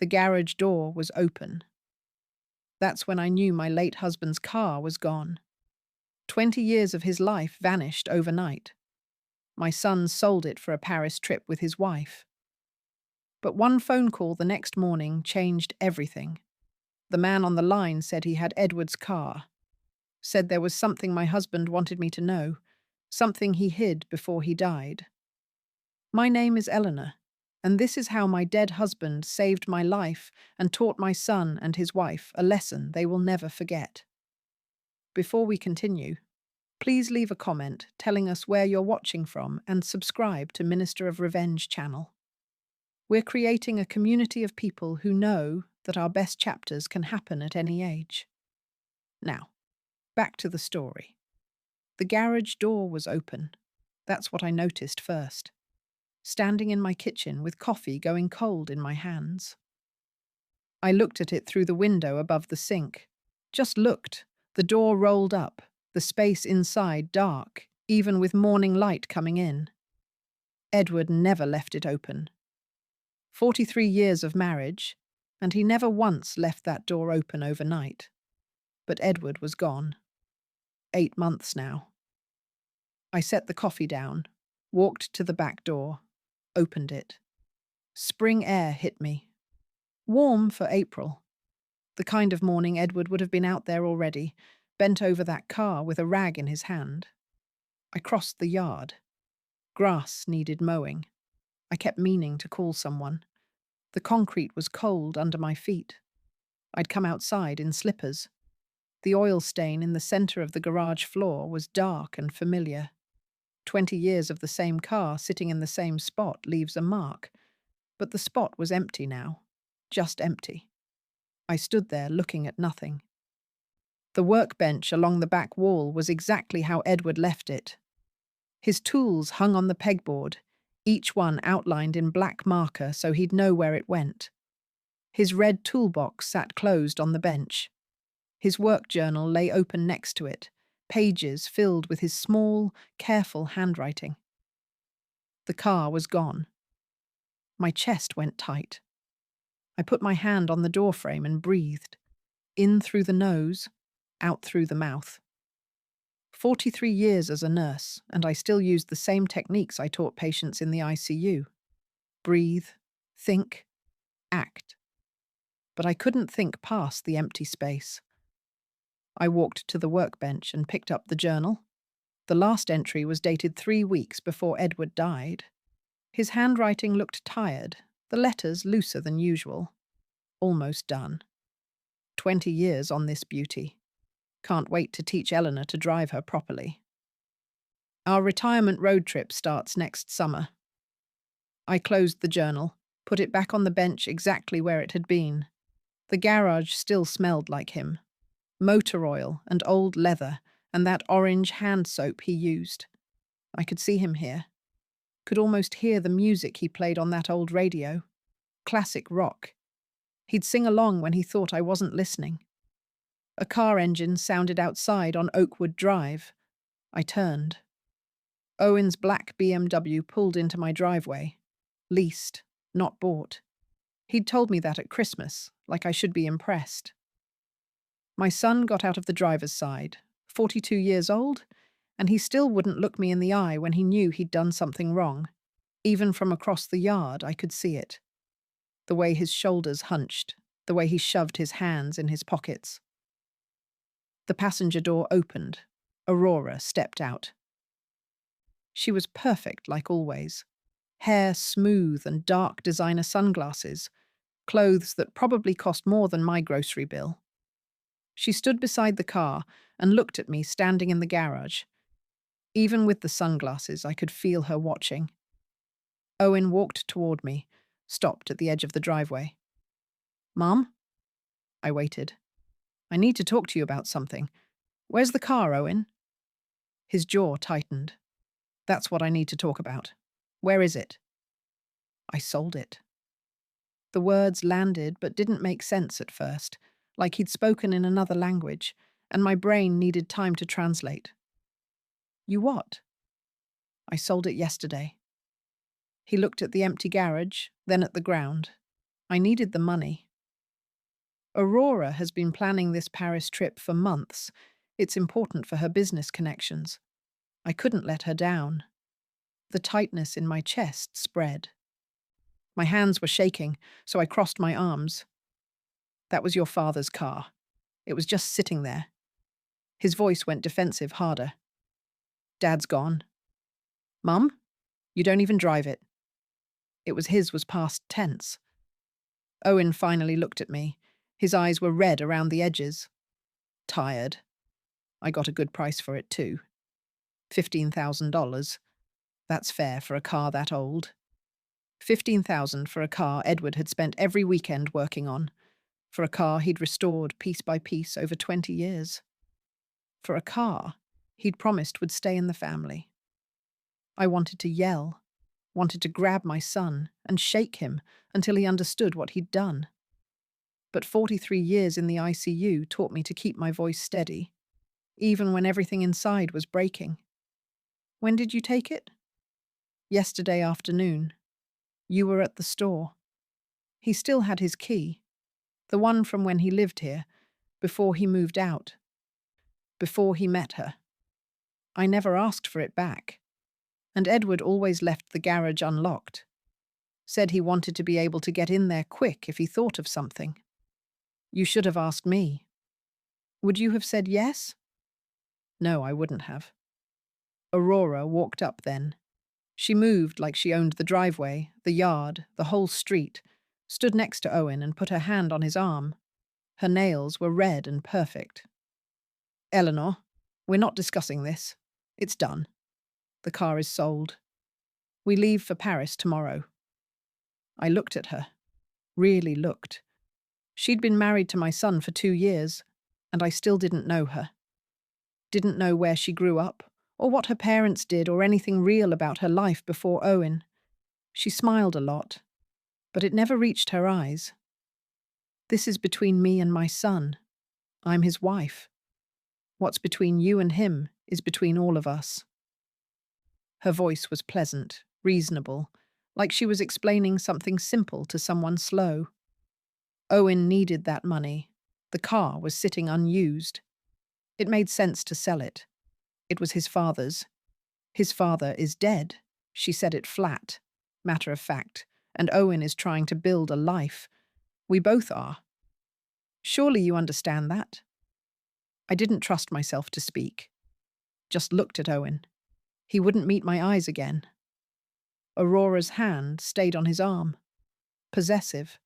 The garage door was open. That's when I knew my late husband's car was gone. 20 years of his life vanished overnight. My son sold it for a Paris trip with his wife. But one phone call the next morning changed everything. The man on the line said he had Edward's car, said there was something my husband wanted me to know, something he hid before he died. My name is Eleanor, and this is how my dead husband saved my life and taught my son and his wife a lesson they will never forget. Before we continue, please leave a comment telling us where you're watching from and subscribe to Minister of Revenge channel. We're creating a community of people who know that our best chapters can happen at any age. Now, back to the story. The garage door was open. That's what I noticed first. Standing in my kitchen with coffee going cold in my hands. I looked at it through the window above the sink. Just looked. The door rolled up, the space inside dark, even with morning light coming in. Edward never left it open. 43 years of marriage, and he never once left that door open overnight. But Edward was gone. 8 months now. I set the coffee down, walked to the back door, opened it. Spring air hit me. Warm for April. The kind of morning Edward would have been out there already, bent over that car with a rag in his hand. I crossed the yard. Grass needed mowing. I kept meaning to call someone. The concrete was cold under my feet. I'd come outside in slippers. The oil stain in the center of the garage floor was dark and familiar. 20 years of the same car sitting in the same spot leaves a mark, but the spot was empty now, just empty. I stood there looking at nothing. The workbench along the back wall was exactly how Edward left it. His tools hung on the pegboard, each one outlined in black marker so he'd know where it went. His red toolbox sat closed on the bench. His work journal lay open next to it, pages filled with his small, careful handwriting. The car was gone. My chest went tight. I put my hand on the doorframe and breathed, in through the nose, out through the mouth. 43 years as a nurse, and I still used the same techniques I taught patients in the ICU. Breathe, think, act. But I couldn't think past the empty space. I walked to the workbench and picked up the journal. The last entry was dated 3 weeks before Edward died. His handwriting looked tired, the letters looser than usual. Almost done. 20 years on this beauty. Can't wait to teach Eleanor to drive her properly. Our retirement road trip starts next summer. I closed the journal, put it back on the bench exactly where it had been. The garage still smelled like him. Motor oil and old leather and that orange hand soap he used. I could see him here. Could almost hear the music he played on that old radio. Classic rock. He'd sing along when he thought I wasn't listening. A car engine sounded outside on Oakwood Drive. I turned. Owen's black BMW pulled into my driveway. Leased, not bought. He'd told me that at Christmas, like I should be impressed. My son got out of the driver's side, 42 years old, and he still wouldn't look me in the eye when he knew he'd done something wrong. Even from across the yard, I could see it. The way his shoulders hunched, the way he shoved his hands in his pockets. The passenger door opened. Aurora stepped out. She was perfect like always. Hair smooth and dark designer sunglasses, clothes that probably cost more than my grocery bill. She stood beside the car and looked at me standing in the garage. Even with the sunglasses, I could feel her watching. Owen walked toward me, stopped at the edge of the driveway. "Mom?" I waited. "I need to talk to you about something. Where's the car, Owen?" His jaw tightened. "That's what I need to talk about. Where is it?" "I sold it." The words landed but didn't make sense at first, like he'd spoken in another language, and my brain needed time to translate. "You what?" "I sold it yesterday." He looked at the empty garage, then at the ground. I needed the money. Aurora has been planning this Paris trip for months. It's important for her business connections. I couldn't let her down. The tightness in my chest spread. My hands were shaking, so I crossed my arms. That was your father's car. It was just sitting there. His voice went defensive harder. Dad's gone. Mum, you don't even drive it. It was his was past tense. Owen finally looked at me. His eyes were red around the edges. Tired. I got a good price for it too. $15,000. That's fair for a car that old. $15,000 for a car Edward had spent every weekend working on. For a car he'd restored piece by piece over 20 years. For a car he'd promised would stay in the family. I wanted to yell, wanted to grab my son and shake him until he understood what he'd done. But 43 years in the ICU taught me to keep my voice steady, even when everything inside was breaking. When did you take it? Yesterday afternoon. You were at the store. He still had his key, the one from when he lived here, before he moved out, before he met her. I never asked for it back, and Edward always left the garage unlocked. Said he wanted to be able to get in there quick if he thought of something. You should have asked me. Would you have said yes? No, I wouldn't have. Aurora walked up then. She moved like she owned the driveway, the yard, the whole street, stood next to Owen and put her hand on his arm. Her nails were red and perfect. Eleanor, we're not discussing this. It's done. The car is sold. We leave for Paris tomorrow. I looked at her. Really looked. She'd been married to my son for 2 years, and I still didn't know her. Didn't know where she grew up, or what her parents did, or anything real about her life before Owen. She smiled a lot, but it never reached her eyes. This is between me and my son. I'm his wife. What's between you and him is between all of us. Her voice was pleasant, reasonable, like she was explaining something simple to someone slow. Owen needed that money. The car was sitting unused. It made sense to sell it. It was his father's. His father is dead. She said it flat, matter of fact, and Owen is trying to build a life. We both are. Surely you understand that? I didn't trust myself to speak. Just looked at Owen. He wouldn't meet my eyes again. Aurora's hand stayed on his arm. Possessive.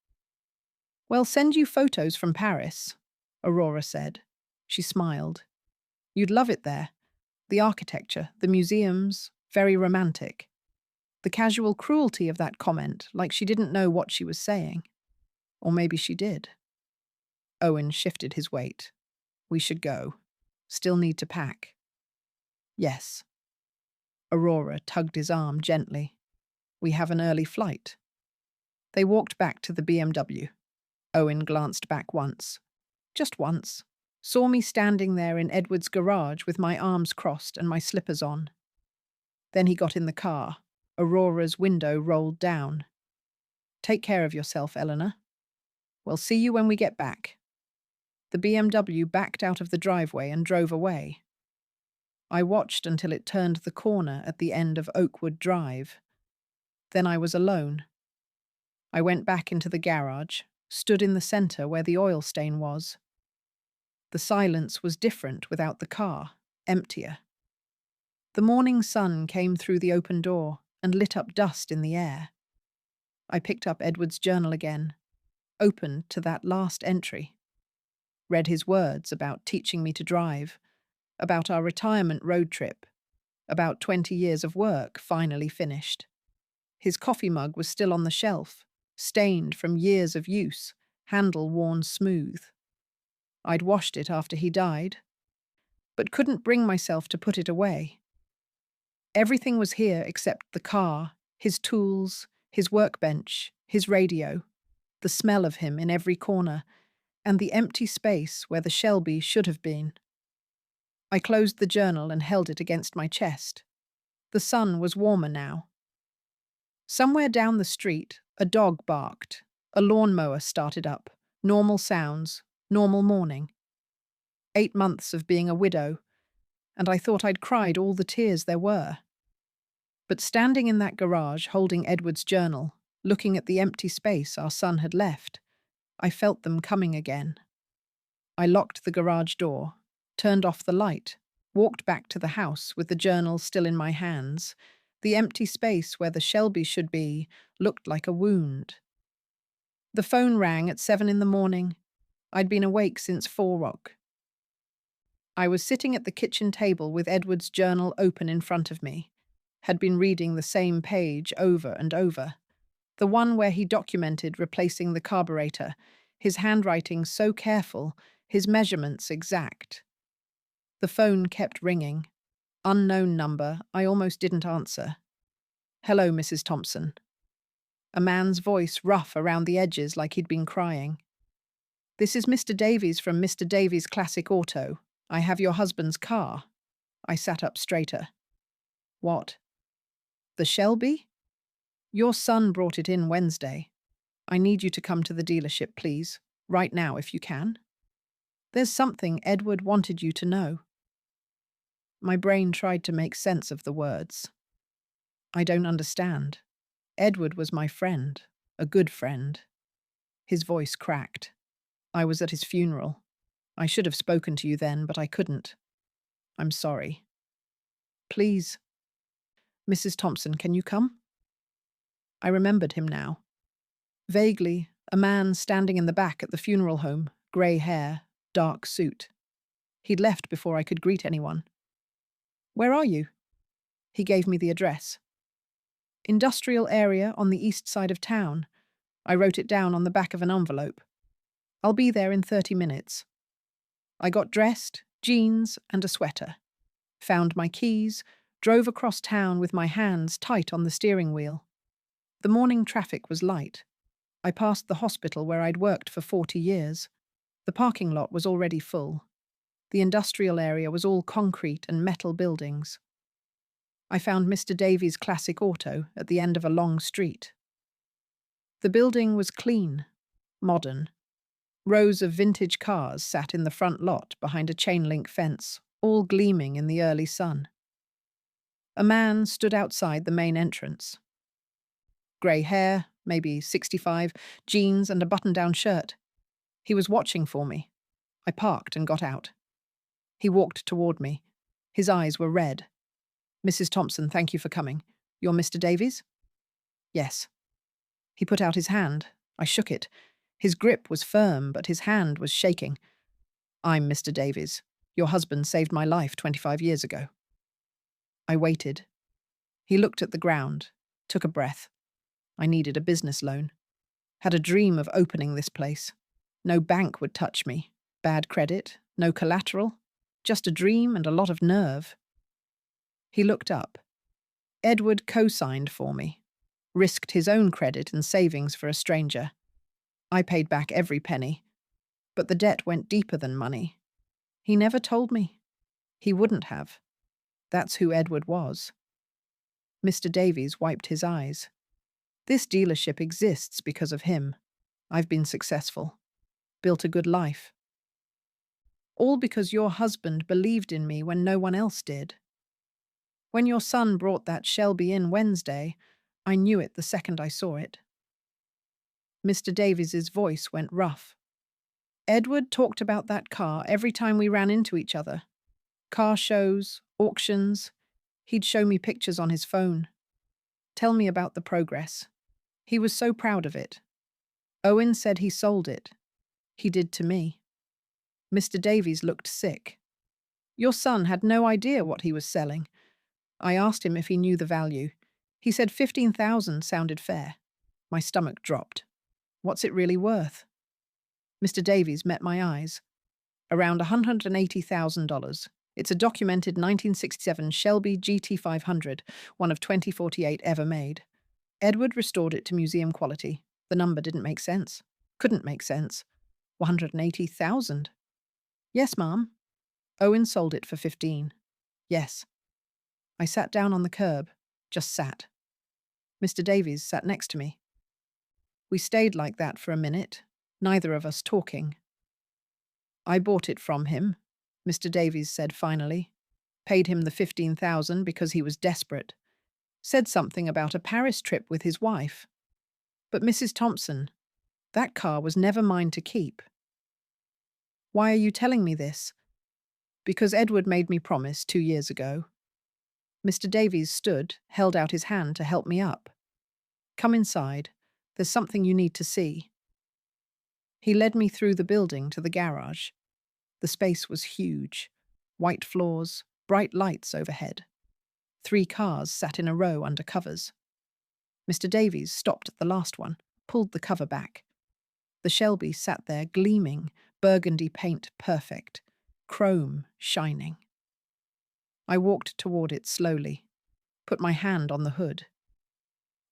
Well, send you photos from Paris, Aurora said. She smiled. You'd love it there. The architecture, the museums, very romantic. The casual cruelty of that comment, like she didn't know what she was saying. Or maybe she did. Owen shifted his weight. We should go. Still need to pack. Yes. Aurora tugged his arm gently. We have an early flight. They walked back to the BMW. Owen glanced back once. Just once. Saw me standing there in Edward's garage with my arms crossed and my slippers on. Then he got in the car. Aurora's window rolled down. Take care of yourself, Eleanor. We'll see you when we get back. The BMW backed out of the driveway and drove away. I watched until it turned the corner at the end of Oakwood Drive. Then I was alone. I went back into the garage, stood in the center where the oil stain was. The silence was different without the car, emptier. The morning sun came through the open door and lit up dust in the air. I picked up Edward's journal again, opened to that last entry. Read his words about teaching me to drive, about our retirement road trip, about 20 years of work finally finished. His coffee mug was still on the shelf, stained from years of use, handle worn smooth. I'd washed it after he died, but couldn't bring myself to put it away. Everything was here except the car, his tools, his workbench, his radio, the smell of him in every corner, and the empty space where the Shelby should have been. I closed the journal and held it against my chest. The sun was warmer now. Somewhere down the street, a dog barked, A lawnmower started up. Normal sounds. Normal morning. 8 months of being a widow, and I thought I'd cried all the tears there were. But standing in that garage, holding Edward's journal, looking at the empty space our son had left, I felt them coming again. I locked the garage door, turned off the light, walked back to the house with the journal still in my hands. The empty space where the Shelby should be looked like a wound. The phone rang at 7 in the morning. I'd been awake since 4 o'clock. I was sitting at the kitchen table with Edward's journal open in front of me, had been reading the same page over and over. The one where he documented replacing the carburetor, his handwriting so careful, his measurements exact. The phone kept ringing. Unknown number, I almost didn't answer. "Hello, Mrs. Thompson." A man's voice rough around the edges like he'd been crying. "This is Mr. Davies from Mr. Davies Classic Auto. I have your husband's car." I sat up straighter. "What? The Shelby? Your son brought it in Wednesday. I need you to come to the dealership, please. Right now, if you can. There's something Edward wanted you to know." My brain tried to make sense of the words. "I don't understand. Edward was my friend, a good friend." His voice cracked. "I was at his funeral. I should have spoken to you then, but I couldn't. I'm sorry. Please. Mrs. Thompson, can you come?" I remembered him now. Vaguely, a man standing in the back at the funeral home, grey hair, dark suit. He'd left before I could greet anyone. "Where are you?" He gave me the address. "Industrial area on the east side of town." I wrote it down on the back of an envelope. "I'll be there in 30 minutes. I got dressed, jeans and a sweater. Found my keys, drove across town with my hands tight on the steering wheel. The morning traffic was light. I passed the hospital where I'd worked for 40 years. The parking lot was already full. The industrial area was all concrete and metal buildings. I found Mr. Davies' Classic Auto at the end of a long street. The building was clean, modern. Rows of vintage cars sat in the front lot behind a chain-link fence, all gleaming in the early sun. A man stood outside the main entrance. Grey hair, maybe 65, jeans and a button-down shirt. He was watching for me. I parked and got out. He walked toward me. His eyes were red. "Mrs. Thompson, thank you for coming. You're Mr. Davies?" "Yes." He put out his hand. I shook it. His grip was firm, but his hand was shaking. "I'm Mr. Davies. Your husband saved my life 25 years ago." I waited. He looked at the ground, took a breath. I needed a business loan. Had a dream of opening this place. No bank would touch me. Bad credit, no collateral. Just a dream and a lot of nerve. He looked up. Edward co-signed for me. Risked his own credit and savings for a stranger. I paid back every penny. But the debt went deeper than money. He never told me. He wouldn't have. That's who Edward was. Mr. Davies wiped his eyes. "This dealership exists because of him. I've been successful. Built a good life. All because your husband believed in me when no one else did. When your son brought that Shelby in Wednesday, I knew it the second I saw it." Mr. Davies's voice went rough. "Edward talked about that car every time we ran into each other. Car shows, auctions. He'd show me pictures on his phone. Tell me about the progress. He was so proud of it. Owen said he sold it. He did to me." Mr. Davies looked sick. "Your son had no idea what he was selling." I asked him if he knew the value. He said 15,000 sounded fair. My stomach dropped. "What's it really worth?" Mr. Davies met my eyes. "Around $180,000. It's a documented 1967 Shelby GT500, one of 2048 ever made. Edward restored it to museum quality. The number didn't make sense. Couldn't make sense. 180,000. "Yes, ma'am." "Owen sold it for 15. "Yes." I sat down on the curb. Just sat. Mr. Davies sat next to me. We stayed like that for a minute, neither of us talking. I bought it from him, Mr. Davies said finally. Paid him the 15,000 because he was desperate. Said something about a Paris trip with his wife. But Mrs. Thompson, that car was never mine to keep. Why are you telling me this? Because Edward made me promise 2 years ago. Mr. Davies stood, held out his hand to help me up. Come inside. There's something you need to see. He led me through the building to the garage. The space was huge. White floors, bright lights overhead. 3 cars sat in a row under covers. Mr. Davies stopped at the last one, pulled the cover back. The Shelby sat there gleaming, burgundy paint perfect, chrome shining. I walked toward it slowly, put my hand on the hood.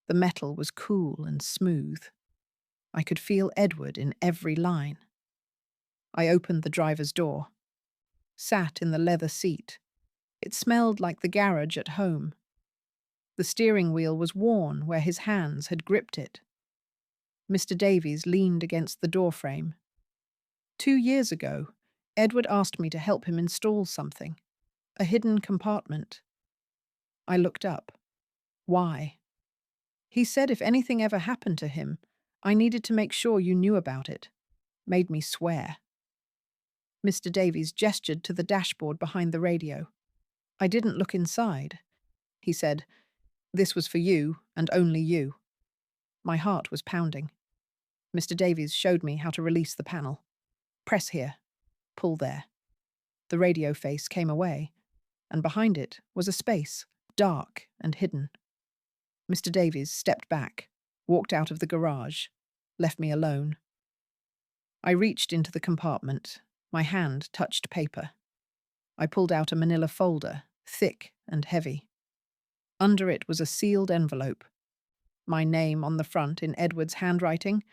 The metal was cool and smooth. I could feel Edward in every line. I opened the driver's door, sat in the leather seat. It smelled like the garage at home. The steering wheel was worn where his hands had gripped it. Mr. Davies leaned against the doorframe. 2 years ago, Edward asked me to help him install something, a hidden compartment. I looked up. Why? He said if anything ever happened to him, I needed to make sure you knew about it. Made me swear. Mr. Davies gestured to the dashboard behind the radio. I didn't look inside. He said, "This was for you, and only you." My heart was pounding. Mr. Davies showed me how to release the panel. Press here. Pull there. The radio face came away, and behind it was a space, dark and hidden. Mr. Davies stepped back, walked out of the garage, left me alone. I reached into the compartment. My hand touched paper. I pulled out a manila folder, thick and heavy. Under it was a sealed envelope. My name on the front in Edward's handwriting,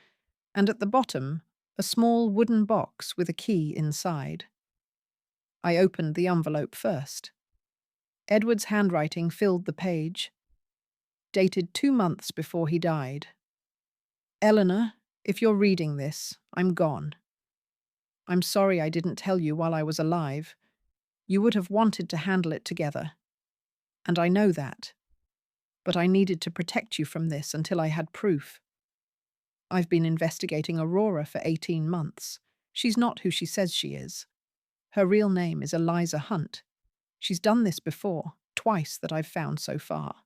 and at the bottom, a small wooden box with a key inside. I opened the envelope first. Edward's handwriting filled the page. Dated 2 months before he died. Eleanor, if you're reading this, I'm gone. I'm sorry I didn't tell you while I was alive. You would have wanted to handle it together. And I know that. But I needed to protect you from this until I had proof. I've been investigating Aurora for 18 months. She's not who she says she is. Her real name is Eliza Hunt. She's done this before, twice that I've found so far.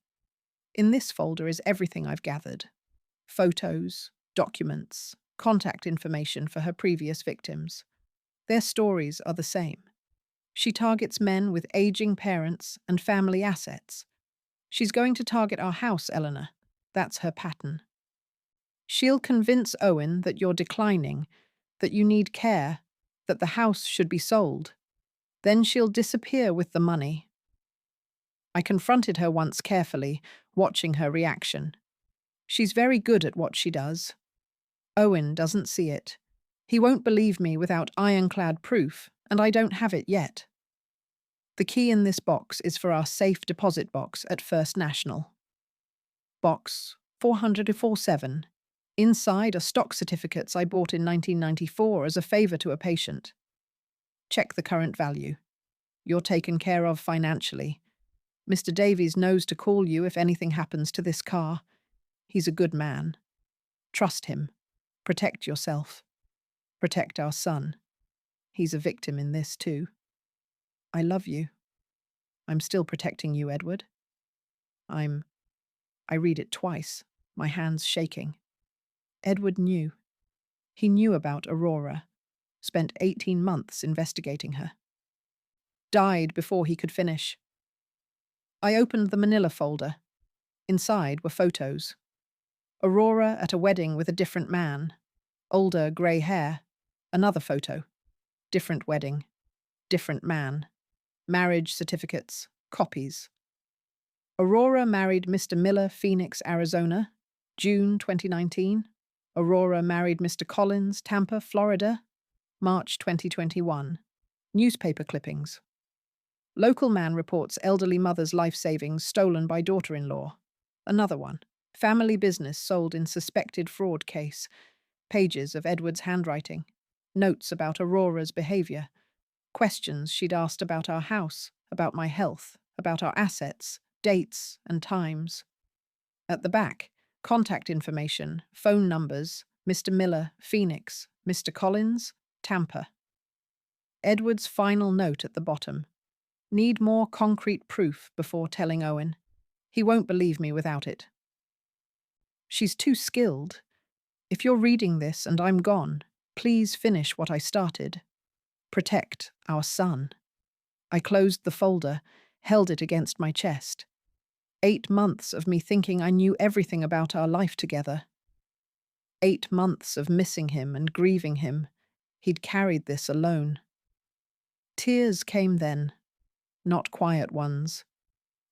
In this folder is everything I've gathered. Photos, documents, contact information for her previous victims. Their stories are the same. She targets men with aging parents and family assets. She's going to target our house, Eleanor. That's her pattern. She'll convince Owen that you're declining, that you need care, that the house should be sold. Then she'll disappear with the money. I confronted her once carefully, watching her reaction. She's very good at what she does. Owen doesn't see it. He won't believe me without ironclad proof, and I don't have it yet. The key in this box is for our safe deposit box at First National. Box 447. Inside are stock certificates I bought in 1994 as a favor to a patient. Check the current value. You're taken care of financially. Mr. Davies knows to call you if anything happens to this car. He's a good man. Trust him. Protect yourself. Protect our son. He's a victim in this too. I love you. I'm still protecting you, Edward. I read it twice, my hands shaking. Edward knew. He knew about Aurora. Spent 18 months investigating her. Died before he could finish. I opened the manila folder. Inside were photos. Aurora at a wedding with a different man. Older grey hair. Another photo. Different wedding. Different man. Marriage certificates. Copies. Aurora married Mr. Miller, Phoenix, Arizona, June 2019. Aurora married Mr. Collins, Tampa, Florida, March 2021. Newspaper clippings. Local man reports elderly mother's life savings stolen by daughter-in-law. Another one. Family business sold in suspected fraud case. Pages of Edward's handwriting. Notes about Aurora's behavior. Questions she'd asked about our house, about my health, about our assets, dates and times. At the back, contact information, phone numbers, Mr. Miller, Phoenix, Mr. Collins, Tampa. Edward's final note at the bottom. Need more concrete proof before telling Owen. He won't believe me without it. She's too skilled. If you're reading this and I'm gone, please finish what I started. Protect our son. I closed the folder, held it against my chest. 8 months of me thinking I knew everything about our life together. 8 months of missing him and grieving him. He'd carried this alone. Tears came then, not quiet ones.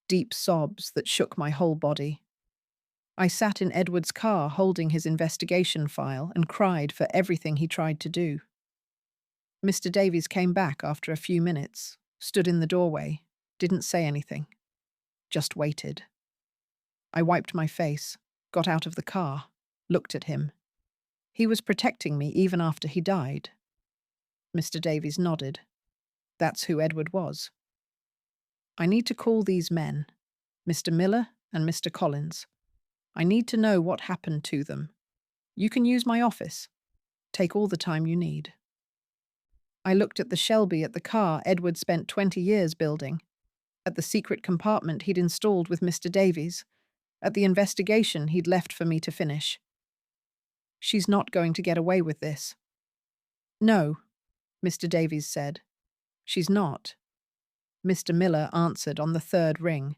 Deep sobs that shook my whole body. I sat in Edward's car holding his investigation file and cried for everything he tried to do. Mr. Davies came back after a few minutes, stood in the doorway, didn't say anything, just waited. I wiped my face, got out of the car, looked at him. He was protecting me even after he died. Mr. Davies nodded. That's who Edward was. I need to call these men, Mr. Miller and Mr. Collins. I need to know what happened to them. You can use my office. Take all the time you need. I looked at the Shelby at the car Edward spent 20 years building, at the secret compartment he'd installed with Mr. Davies, at the investigation he'd left for me to finish. She's not going to get away with this. No, Mr. Davies said. She's not. Mr. Miller answered on the third ring.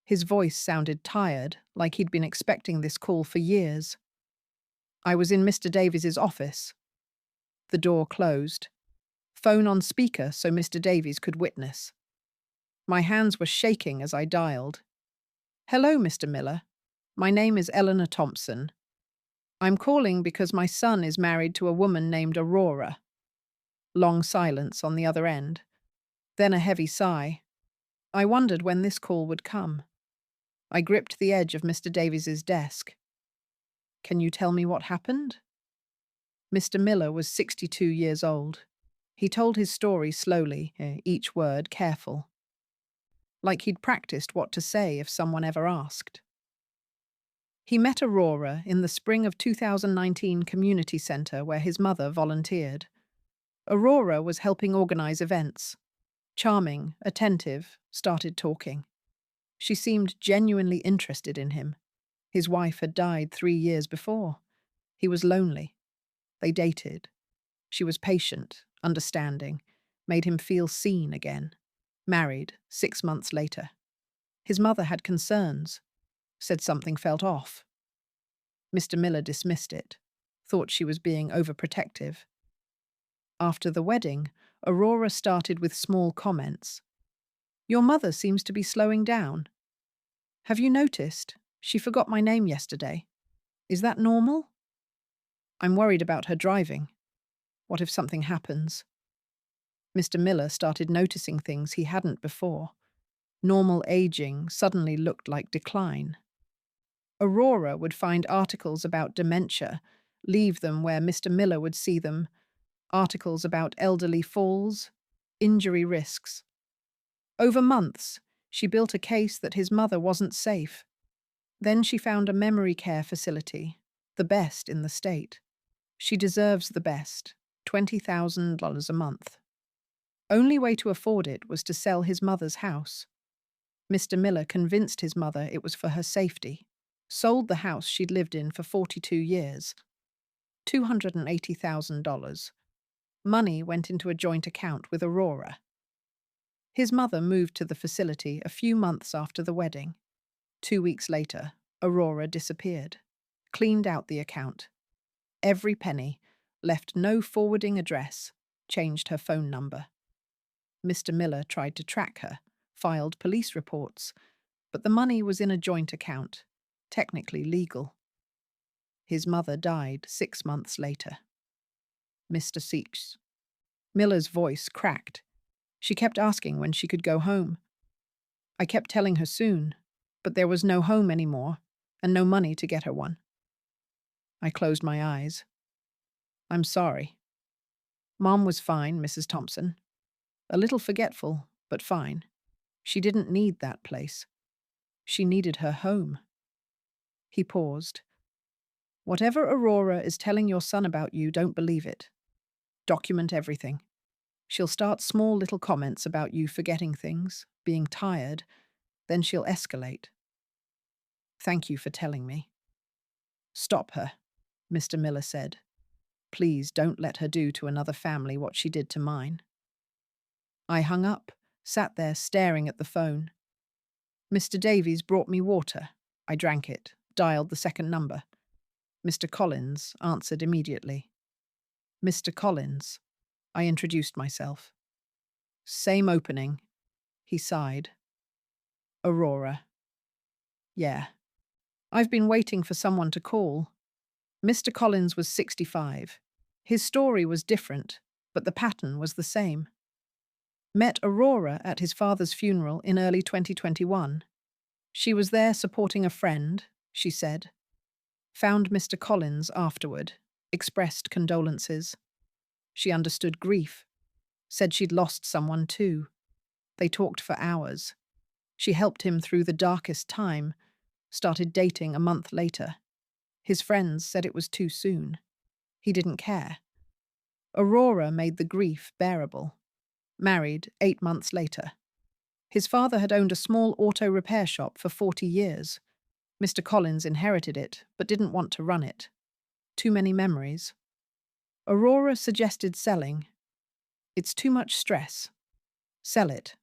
His voice sounded tired, like he'd been expecting this call for years. I was in Mr. Davies's office. The door closed. Phone on speaker so Mr. Davies could witness. My hands were shaking as I dialed. Hello, Mr. Miller. My name is Eleanor Thompson. I'm calling because my son is married to a woman named Aurora. Long silence on the other end. Then a heavy sigh. I wondered when this call would come. I gripped the edge of Mr. Davies's desk. Can you tell me what happened? Mr. Miller was 62 years old. He told his story slowly, each word careful. Like he'd practiced what to say if someone ever asked. He met Aurora in the spring of 2019 community center where his mother volunteered. Aurora was helping organize events. Charming, attentive, started talking. She seemed genuinely interested in him. His wife had died 3 years before. He was lonely. They dated. She was patient, understanding, made him feel seen again. Married 6 months later. His mother had concerns, said something felt off. Mr. Miller dismissed it, thought she was being overprotective. After the wedding, Aurora started with small comments. Your mother seems to be slowing down. Have you noticed? She forgot my name yesterday. Is that normal? I'm worried about her driving. What if something happens? Mr. Miller started noticing things he hadn't before. Normal aging suddenly looked like decline. Aurora would find articles about dementia, leave them where Mr. Miller would see them. Articles about elderly falls, injury risks. Over months, she built a case that his mother wasn't safe. Then she found a memory care facility, the best in the state. She deserves the best, $20,000 a month. Only way to afford it was to sell his mother's house. Mr. Miller convinced his mother it was for her safety, sold the house she'd lived in for 42 years. $280,000. Money went into a joint account with Aurora. His mother moved to the facility a few months after the wedding. 2 weeks later, Aurora disappeared, cleaned out the account. Every penny, left no forwarding address, changed her phone number. Mr. Miller tried to track her, filed police reports, but the money was in a joint account, technically legal. His mother died 6 months later. Mr. Seeks. Miller's voice cracked. She kept asking when she could go home. I kept telling her soon, but there was no home anymore. and no money to get her one. I closed my eyes. I'm sorry. Mom was fine, Mrs. Thompson. A little forgetful, but fine. She didn't need that place. She needed her home. He paused. Whatever Aurora is telling your son about you, don't believe it. Document everything. She'll start small little comments about you forgetting things, being tired, then she'll escalate. Thank you for telling me. Stop her, Mr. Miller said. Please don't let her do to another family what she did to mine. I hung up, sat there staring at the phone. Mr. Davies brought me water. I drank it, dialed the second number. Mr. Collins answered immediately. Mr. Collins. I introduced myself. Same opening. He sighed. Aurora. Yeah. I've been waiting for someone to call. Mr. Collins was 65. His story was different, but the pattern was the same. Met Aurora at his father's funeral in early 2021. She was there supporting a friend, she said. Found Mr. Collins afterward, expressed condolences. She understood grief, said she'd lost someone too. They talked for hours. She helped him through the darkest time, started dating a month later. His friends said it was too soon. He didn't care. Aurora made the grief bearable. Married 8 months later. His father had owned a small auto repair shop for 40 years. Mr. Collins inherited it, but didn't want to run it. Too many memories. Aurora suggested selling. It's too much stress. Sell it.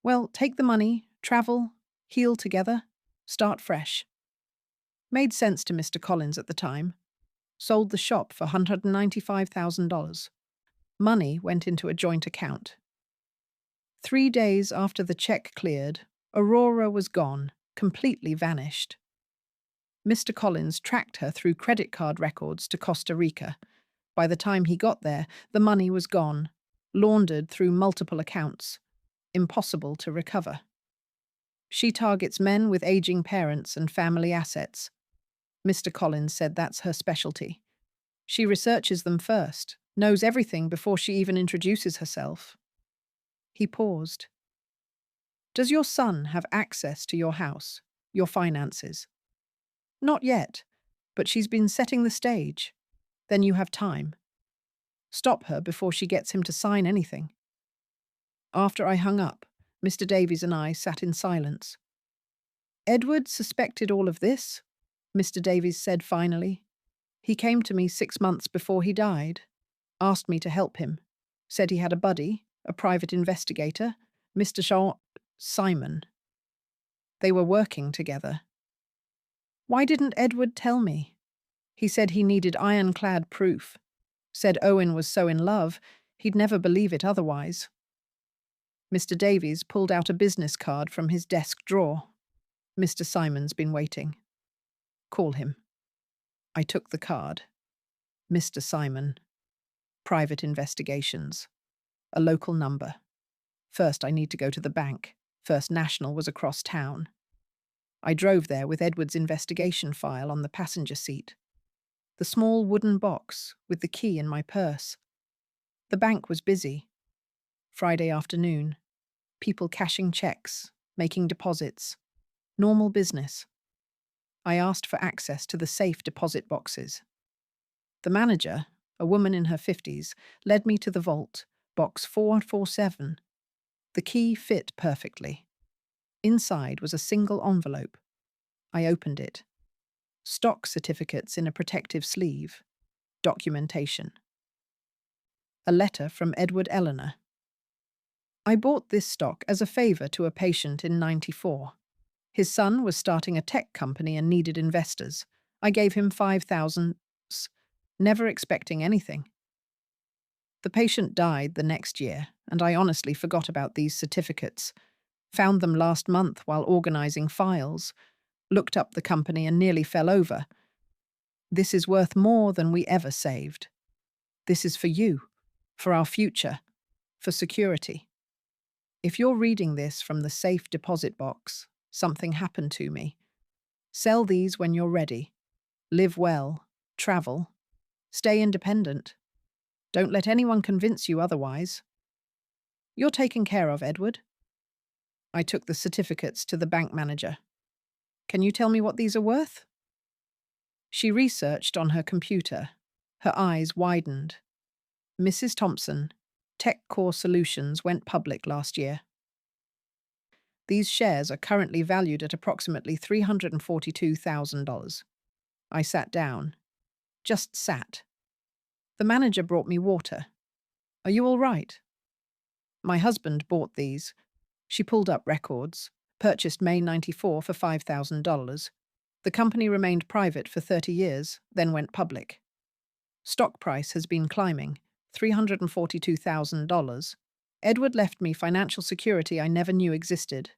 Well, take the money, travel, heal together, start fresh. Made sense to Mr. Collins at the time. Sold the shop for $195,000. Money went into a joint account. 3 days after the check cleared, Aurora was gone, completely vanished. Mr. Collins tracked her through credit card records to Costa Rica. By the time he got there, the money was gone, laundered through multiple accounts. Impossible to recover. She targets men with aging parents and family assets. Mr. Collins said that's her specialty. She researches them first, knows everything before she even introduces herself. He paused. Does your son have access to your house, your finances? Not yet, but she's been setting the stage. Then you have time. Stop her before she gets him to sign anything. After I hung up, Mr. Davies and I sat in silence. Edward suspected all of this, Mr. Davies said finally. He came to me 6 months before he died, asked me to help him, said he had a buddy, a private investigator, Mr. Simon. They were working together. Why didn't Edward tell me? He said he needed ironclad proof. Said Owen was so in love, he'd never believe it otherwise. Mr. Davies pulled out a business card from his desk drawer. Mr. Simon's been waiting. Call him. I took the card. Mr. Simon. Private investigations. A local number. First, I need to go to the bank. First National was across town. I drove there with Edward's investigation file on the passenger seat. The small wooden box with the key in my purse. The bank was busy. Friday afternoon. People cashing checks, making deposits. Normal business. I asked for access to the safe deposit boxes. The manager, a woman in her 50s, led me to the vault, box 447. The key fit perfectly. Inside was a single envelope. I opened it. Stock certificates in a protective sleeve. Documentation. A letter from Edward Eleanor. I bought this stock as a favor to a patient in '94. His son was starting a tech company and needed investors. I gave him $5,000, never expecting anything. The patient died the next year, and I honestly forgot about these certificates. Found them last month while organizing files. Looked up the company and nearly fell over. This is worth more than we ever saved. This is for you, for our future, for security. If you're reading this from the safe deposit box, something happened to me. Sell these when you're ready. Live well. Travel. Stay independent. Don't let anyone convince you otherwise. You're taken care of, Edward. I took the certificates to the bank manager. Can you tell me what these are worth? She researched on her computer. Her eyes widened. Mrs. Thompson, Tech Core Solutions went public last year. These shares are currently valued at approximately $342,000. I sat down. Just sat. The manager brought me water. Are you all right? My husband bought these. She pulled up records. Purchased May '94 for $5,000. The company remained private for 30 years, then went public. Stock price has been climbing, $342,000. Edward left me financial security I never knew existed.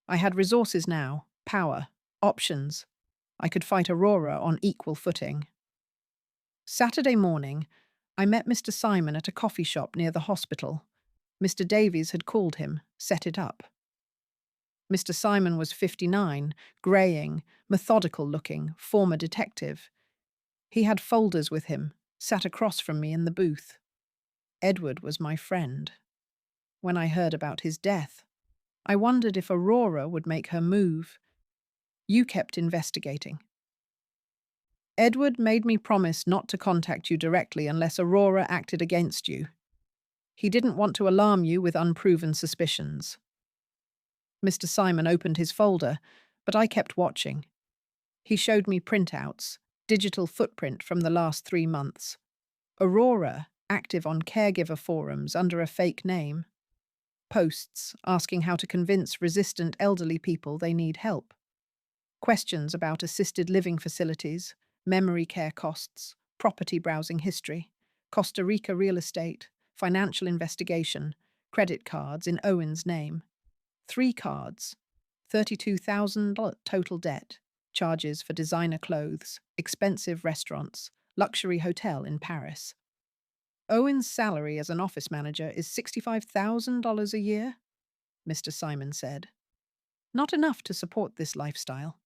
I had resources now, power, options. I could fight Aurora on equal footing. Saturday morning, I met Mr. Simon at a coffee shop near the hospital. Mr. Davies had called him, set it up. Mr. Simon was 59, greying, methodical-looking, former detective. He had folders with him, sat across from me in the booth. Edward was my friend. When I heard about his death, I wondered if Aurora would make her move. You kept investigating. Edward made me promise not to contact you directly unless Aurora acted against you. He didn't want to alarm you with unproven suspicions. Mr. Simon opened his folder, but I kept watching. He showed me printouts, digital footprint from the last 3 months. Aurora, active on caregiver forums under a fake name. Posts asking how to convince resistant elderly people they need help. Questions about assisted living facilities, memory care costs, property browsing history, Costa Rica real estate, financial investigation, credit cards in Owen's name. 3 cards, $32,000 total debt, charges for designer clothes, expensive restaurants, luxury hotel in Paris. Owen's salary as an office manager is $65,000 a year, Mr. Simon said. Not enough to support this lifestyle.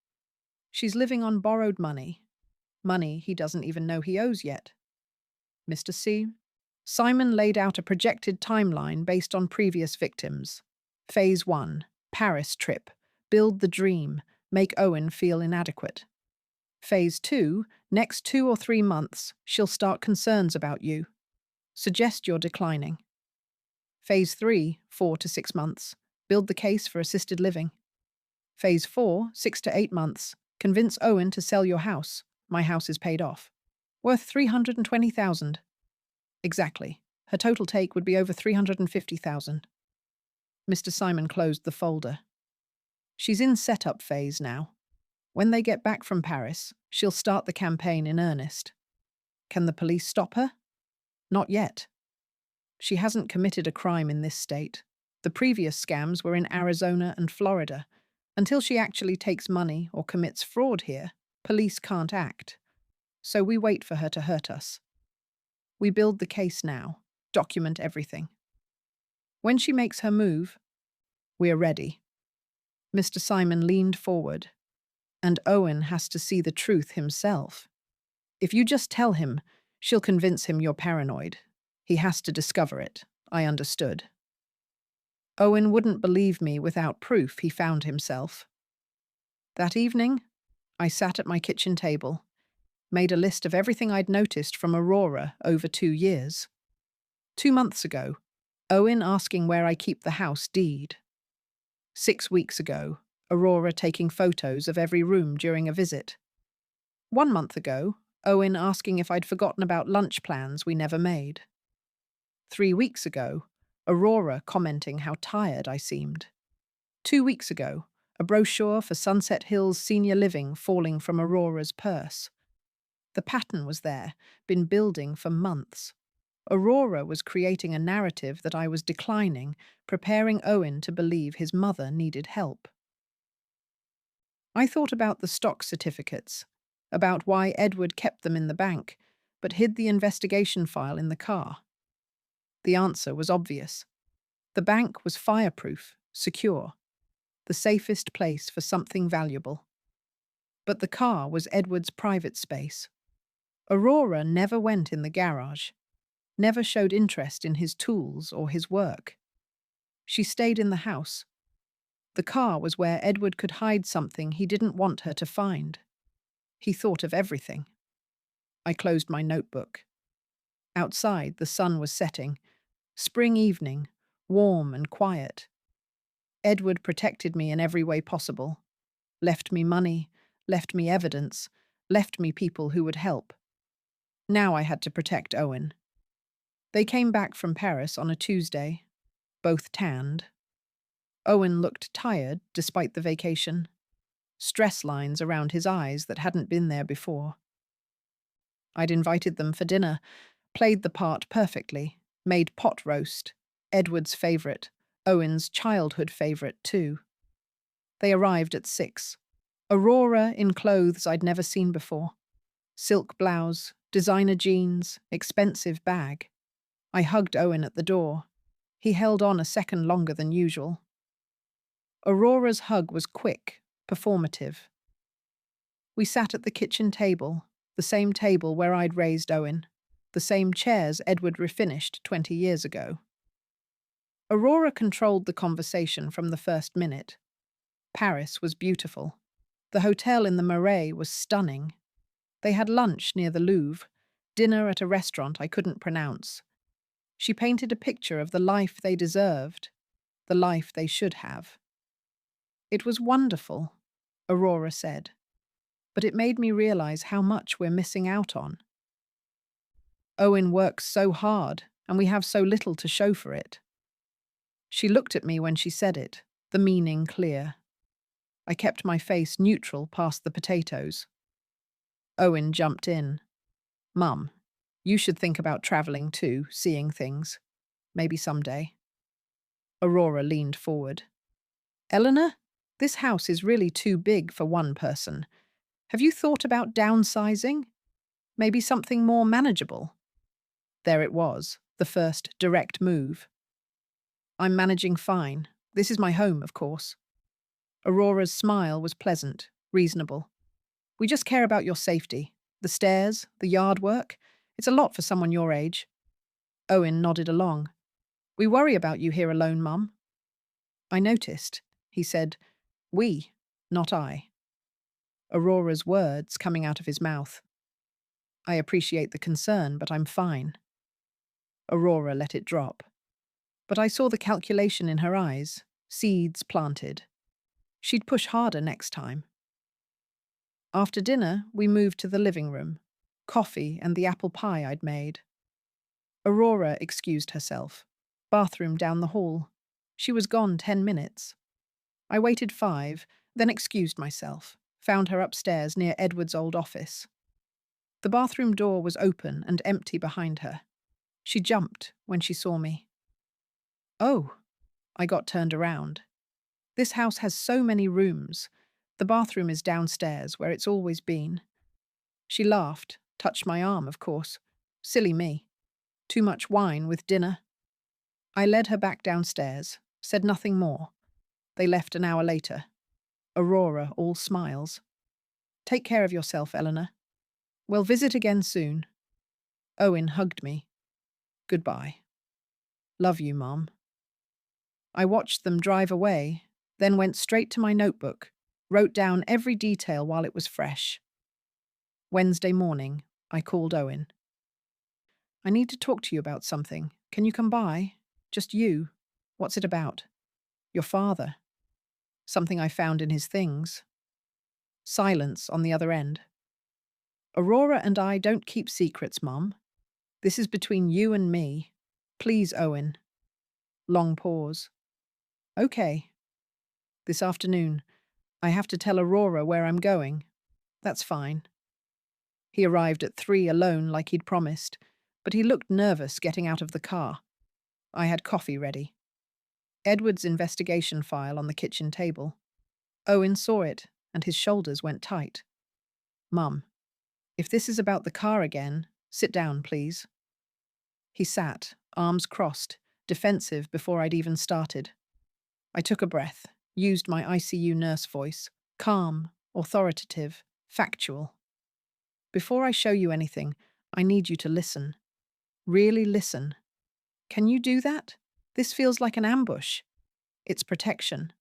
She's living on borrowed money he doesn't even know he owes yet. Mr. C. Simon laid out a projected timeline based on previous victims. Phase 1, Paris trip, build the dream, make Owen feel inadequate. Phase 2, next 2 or 3 months, she'll start concerns about you. Suggest you're declining. Phase 3, 4 to 6 months, build the case for assisted living. Phase 4, 6 to 8 months, convince Owen to sell your house. My house is paid off. Worth $320,000. Exactly. Her total take would be over $350,000. Mr. Simon closed the folder. She's in setup phase now. When they get back from Paris, she'll start the campaign in earnest. Can the police stop her? Not yet. She hasn't committed a crime in this state. The previous scams were in Arizona and Florida. Until she actually takes money or commits fraud here, police can't act. So we wait for her to hurt us. We build the case now, document everything. When she makes her move, we're ready. Mr. Simon leaned forward, and Owen has to see the truth himself. If you just tell him, she'll convince him you're paranoid. He has to discover it. I understood. Owen wouldn't believe me without proof he found himself. That evening, I sat at my kitchen table, made a list of everything I'd noticed from Aurora over 2 years. 2 months ago, Owen asking where I keep the house deed. 6 weeks ago, Aurora taking photos of every room during a visit. 1 month ago, Owen asking if I'd forgotten about lunch plans we never made. 3 weeks ago, Aurora commenting how tired I seemed. 2 weeks ago, a brochure for Sunset Hills Senior Living falling from Aurora's purse. The pattern was there, been building for months. Aurora was creating a narrative that I was declining, preparing Owen to believe his mother needed help. I thought about the stock certificates, about why Edward kept them in the bank, but hid the investigation file in the car. The answer was obvious. The bank was fireproof, secure, the safest place for something valuable. But the car was Edward's private space. Aurora never went in the garage, never showed interest in his tools or his work. She stayed in the house. The car was where Edward could hide something he didn't want her to find. He thought of everything. I closed my notebook. Outside, the sun was setting. Spring evening, warm and quiet. Edward protected me in every way possible. Left me money, left me evidence, left me people who would help. Now I had to protect Owen. They came back from Paris on a Tuesday, both tanned. Owen looked tired despite the vacation. Stress lines around his eyes that hadn't been there before. I'd invited them for dinner, played the part perfectly, made pot roast, Edward's favourite, Owen's childhood favourite too. They arrived at 6. Aurora in clothes I'd never seen before. Silk blouse, designer jeans, expensive bag. I hugged Owen at the door. He held on a second longer than usual. Aurora's hug was quick, performative. We sat at the kitchen table, the same table where I'd raised Owen, the same chairs Edward refinished 20 years ago. Aurora controlled the conversation from the first minute. Paris was beautiful. The hotel in the Marais was stunning. They had lunch near the Louvre, dinner at a restaurant I couldn't pronounce. She painted a picture of the life they deserved, the life they should have. It was wonderful, Aurora said, but it made me realize how much we're missing out on. Owen works so hard, and we have so little to show for it. She looked at me when she said it, the meaning clear. I kept my face neutral past the potatoes. Owen jumped in. Mum, you should think about travelling too, seeing things. Maybe someday. Aurora leaned forward. Eleanor, this house is really too big for one person. Have you thought about downsizing? Maybe something more manageable? There it was, the first direct move. I'm managing fine. This is my home, of course. Aurora's smile was pleasant, reasonable. We just care about your safety. The stairs, the yard work. It's a lot for someone your age. Owen nodded along. We worry about you here alone, Mum. I noticed. He said, we, not I. Aurora's words coming out of his mouth. I appreciate the concern, but I'm fine. Aurora let it drop. But I saw the calculation in her eyes, seeds planted. She'd push harder next time. After dinner, we moved to the living room, coffee and the apple pie I'd made. Aurora excused herself. Bathroom down the hall. She was gone 10 minutes. I waited 5, then excused myself, found her upstairs near Edward's old office. The bathroom door was open and empty behind her. She jumped when she saw me. Oh, I got turned around. This house has so many rooms. The bathroom is downstairs, where it's always been. She laughed, touched my arm, of course. Silly me. Too much wine with dinner. I led her back downstairs, said nothing more. They left an hour later. Aurora all smiles. Take care of yourself, Eleanor. We'll visit again soon. Owen hugged me. Goodbye. Love you, Mom. I watched them drive away, then went straight to my notebook, wrote down every detail while it was fresh. Wednesday morning, I called Owen. I need to talk to you about something. Can you come by? Just you. What's it about? Your father. Something I found in his things. Silence on the other end. Aurora and I don't keep secrets, Mum. This is between you and me. Please, Owen. Long pause. Okay. This afternoon. I have to tell Aurora where I'm going. That's fine. He arrived at 3 alone like he'd promised, but he looked nervous getting out of the car. I had coffee ready. Edward's investigation file on the kitchen table. Owen saw it, and his shoulders went tight. Mum, if this is about the car again, sit down, please. He sat, arms crossed, defensive before I'd even started. I took a breath, used my ICU nurse voice, calm, authoritative. Factual. Before I show you anything, I need you to listen. Really listen. Can you do that? This feels like an ambush. It's protection.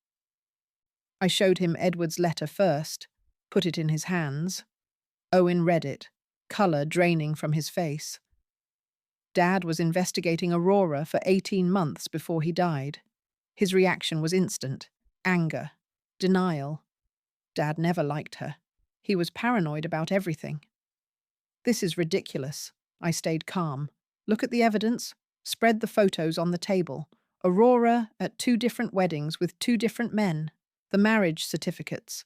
I showed him Edward's letter first, put it in his hands. Owen read it, colour draining from his face. Dad was investigating Aurora for 18 months before he died. His reaction was instant. Anger. Denial. Dad never liked her. He was paranoid about everything. This is ridiculous. I stayed calm. Look at the evidence. Spread the photos on the table. Aurora at 2 different weddings with 2 different men. The marriage certificates.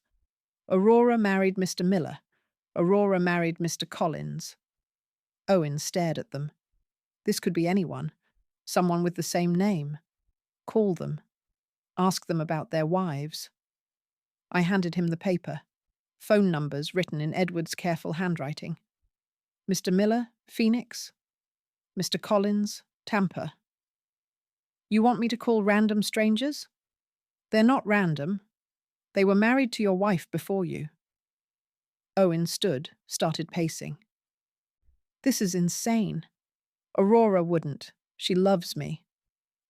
Aurora married Mr. Miller. Aurora married Mr. Collins. Owen stared at them. This could be anyone. Someone with the same name. Call them. Ask them about their wives. I handed him the paper. Phone numbers written in Edward's careful handwriting. Mr. Miller, Phoenix. Mr. Collins, Tampa. You want me to call random strangers? They're not random. They were married to your wife before you. Owen stood, started pacing. This is insane. Aurora wouldn't. She loves me.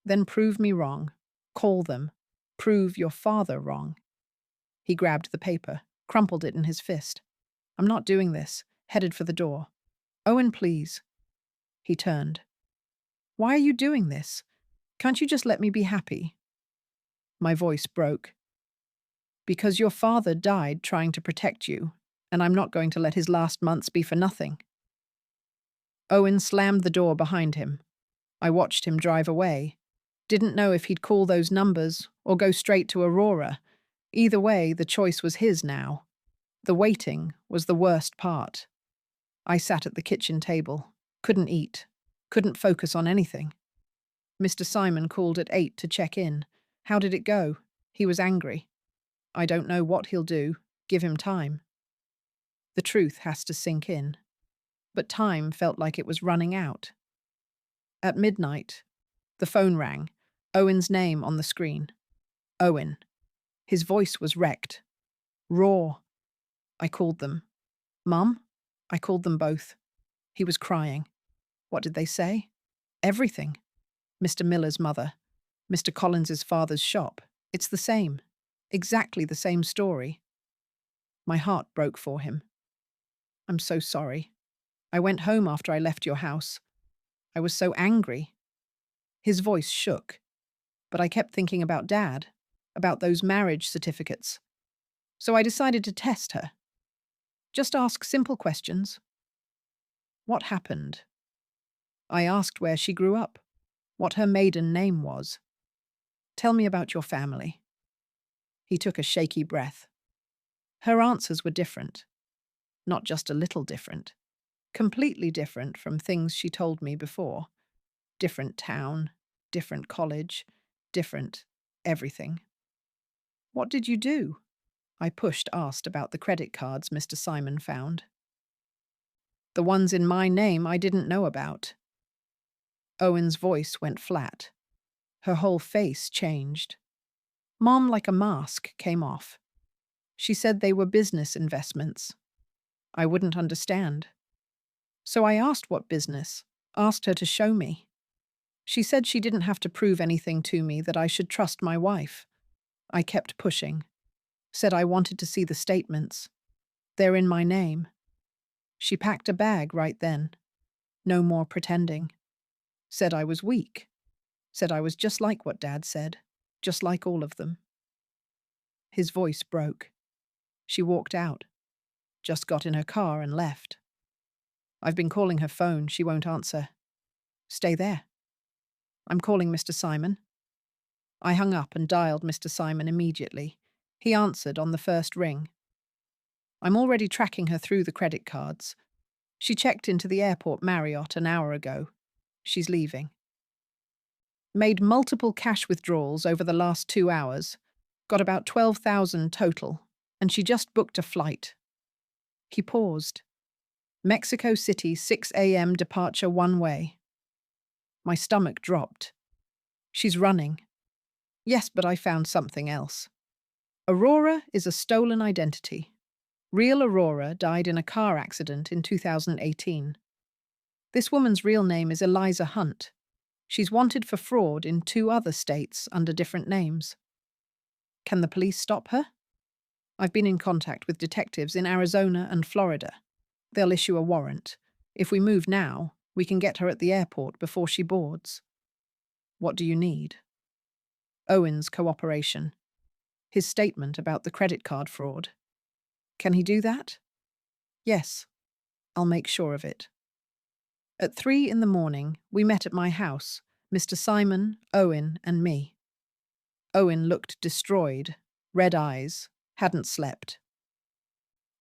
Then prove me wrong. Call them. Prove your father wrong. He grabbed the paper, crumpled it in his fist. I'm not doing this. Headed for the door. Owen, please. He turned. Why are you doing this? Can't you just let me be happy? My voice broke. Because your father died trying to protect you, and I'm not going to let his last months be for nothing. Owen slammed the door behind him. I watched him drive away. Didn't know if he'd call those numbers or go straight to Aurora. Either way, the choice was his now. The waiting was the worst part. I sat at the kitchen table, couldn't eat, couldn't focus on anything. Mr. Simon called at 8 to check in. How did it go? He was angry. I don't know what he'll do. Give him time. The truth has to sink in. But time felt like it was running out. At midnight, the phone rang. Owen's name on the screen. Owen. His voice was wrecked. Raw. I called them. Mum? I called them both. He was crying. What did they say? Everything. Mr. Miller's mother. Mr. Collins's father's shop. It's the same. Exactly the same story. My heart broke for him. I'm so sorry. I went home after I left your house. I was so angry. His voice shook. But I kept thinking about Dad, about those marriage certificates. So I decided to test her. Just ask simple questions. What happened? I asked where she grew up, what her maiden name was. Tell me about your family. He took a shaky breath. Her answers were different. Not just a little different. Completely different from things she told me before. Different town, different college, different everything. What did you do? I asked about the credit cards Mr. Simon found. The ones in my name I didn't know about. Owen's voice went flat. Her whole face changed. Mom, like a mask, came off. She said they were business investments. I wouldn't understand. So I asked what business, asked her to show me. She said she didn't have to prove anything to me, that I should trust my wife. I kept pushing. Said I wanted to see the statements. They're in my name. She packed a bag right then. No more pretending. Said I was weak. Said I was just like what Dad said, just like all of them. His voice broke. She walked out. Just got in her car and left. I've been calling her phone, she won't answer. Stay there. I'm calling Mr. Simon. I hung up and dialed Mr. Simon immediately. He answered on the first ring. I'm already tracking her through the credit cards. She checked into the airport Marriott an hour ago. She's leaving. Made multiple cash withdrawals over the last 2 hours. Got about 12,000 total, and she just booked a flight. He paused. Mexico City, 6 a.m. departure one way. My stomach dropped. She's running. Yes, but I found something else. Aurora is a stolen identity. Real Aurora died in a car accident in 2018. This woman's real name is Eliza Hunt. She's wanted for fraud in 2 other states under different names. Can the police stop her? I've been in contact with detectives in Arizona and Florida. They'll issue a warrant. If we move now, we can get her at the airport before she boards. What do you need? Owen's cooperation. His statement about the credit card fraud. Can he do that? Yes, I'll make sure of it. At 3 in the morning, we met at my house, Mr. Simon, Owen, and me. Owen looked destroyed, red eyes, hadn't slept.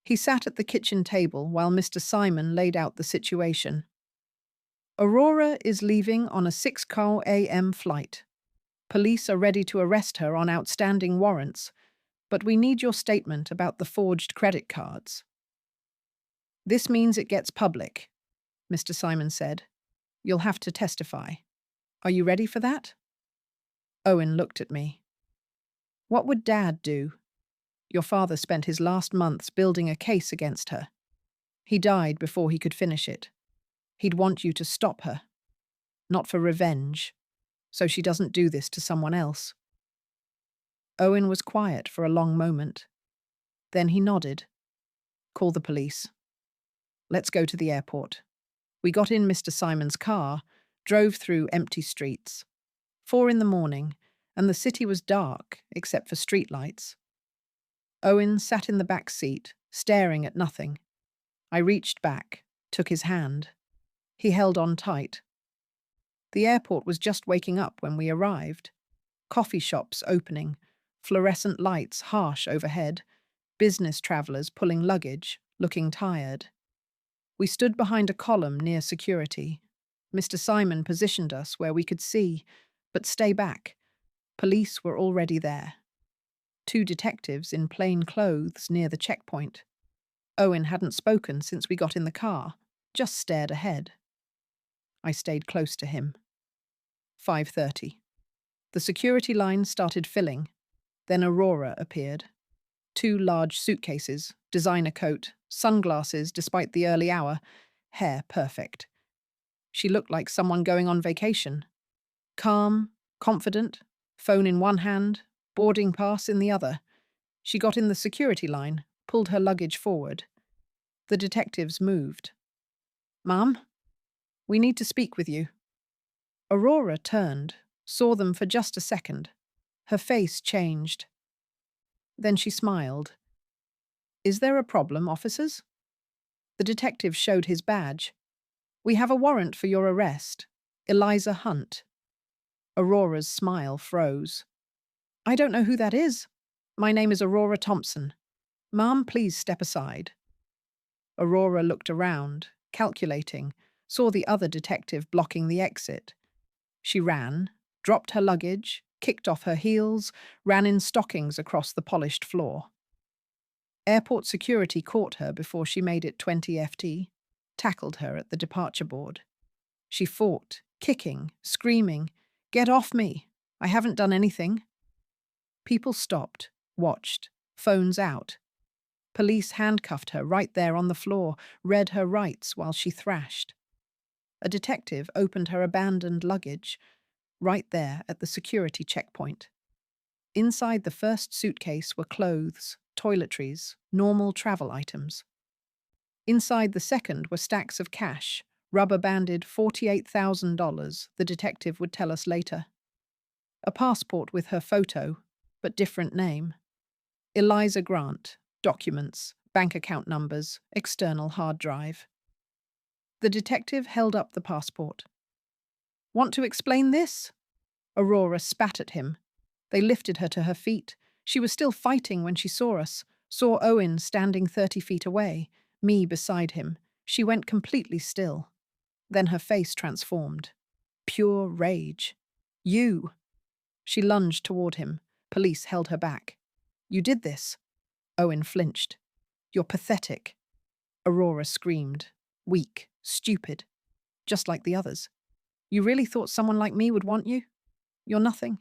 He sat at the kitchen table while Mr. Simon laid out the situation. Aurora is leaving on a 6 a.m. flight. Police are ready to arrest her on outstanding warrants, but we need your statement about the forged credit cards. This means it gets public, Mr. Simon said. You'll have to testify. Are you ready for that? Owen looked at me. What would Dad do? Your father spent his last months building a case against her. He died before he could finish it. He'd want you to stop her. Not for revenge, so she doesn't do this to someone else. Owen was quiet for a long moment. Then he nodded. Call the police. Let's go to the airport. We got in Mr. Simon's car, drove through empty streets. 4 in the morning, and the city was dark except for streetlights. Owen sat in the back seat, staring at nothing. I reached back, took his hand. He held on tight. The airport was just waking up when we arrived. Coffee shops opening, fluorescent lights harsh overhead, business travelers pulling luggage, looking tired. We stood behind a column near security. Mr. Simon positioned us where we could see, but stay back. Police were already there. 2 detectives in plain clothes near the checkpoint. Owen hadn't spoken since we got in the car, just stared ahead. I stayed close to him. 5:30. The security line started filling. Then Aurora appeared. 2 large suitcases, designer coat, sunglasses despite the early hour, hair perfect. She looked like someone going on vacation. Calm, confident, phone in one hand, boarding pass in the other. She got in the security line, pulled her luggage forward. The detectives moved. Ma'am, we need to speak with you. Aurora turned, saw them for just a second. Her face changed. Then she smiled. Is there a problem, officers? The detective showed his badge. We have a warrant for your arrest. Eliza Hunt. Aurora's smile froze. I don't know who that is. My name is Aurora Thompson. Ma'am, please step aside. Aurora looked around, calculating, saw the other detective blocking the exit. She ran, dropped her luggage, kicked off her heels, ran in stockings across the polished floor. Airport security caught her before she made it 20 FT, tackled her at the departure board. She fought, kicking, screaming, "Get off me! I haven't done anything." People stopped, watched, phones out. Police handcuffed her right there on the floor, read her rights while she thrashed. A detective opened her abandoned luggage, right there at the security checkpoint. Inside the first suitcase were clothes, toiletries, normal travel items. Inside the second were stacks of cash, rubber-banded $48,000, the detective would tell us later. A passport with her photo, but different name. Eliza Grant, documents, bank account numbers, external hard drive. The detective held up the passport. Want to explain this? Aurora spat at him. They lifted her to her feet. She was still fighting when she saw us, saw Owen standing 30 feet away, me beside him. She went completely still. Then her face transformed. Pure rage. You! She lunged toward him. Police held her back. You did this. Owen flinched. You're pathetic. Aurora screamed. Weak, stupid. Just like the others. You really thought someone like me would want you? You're nothing.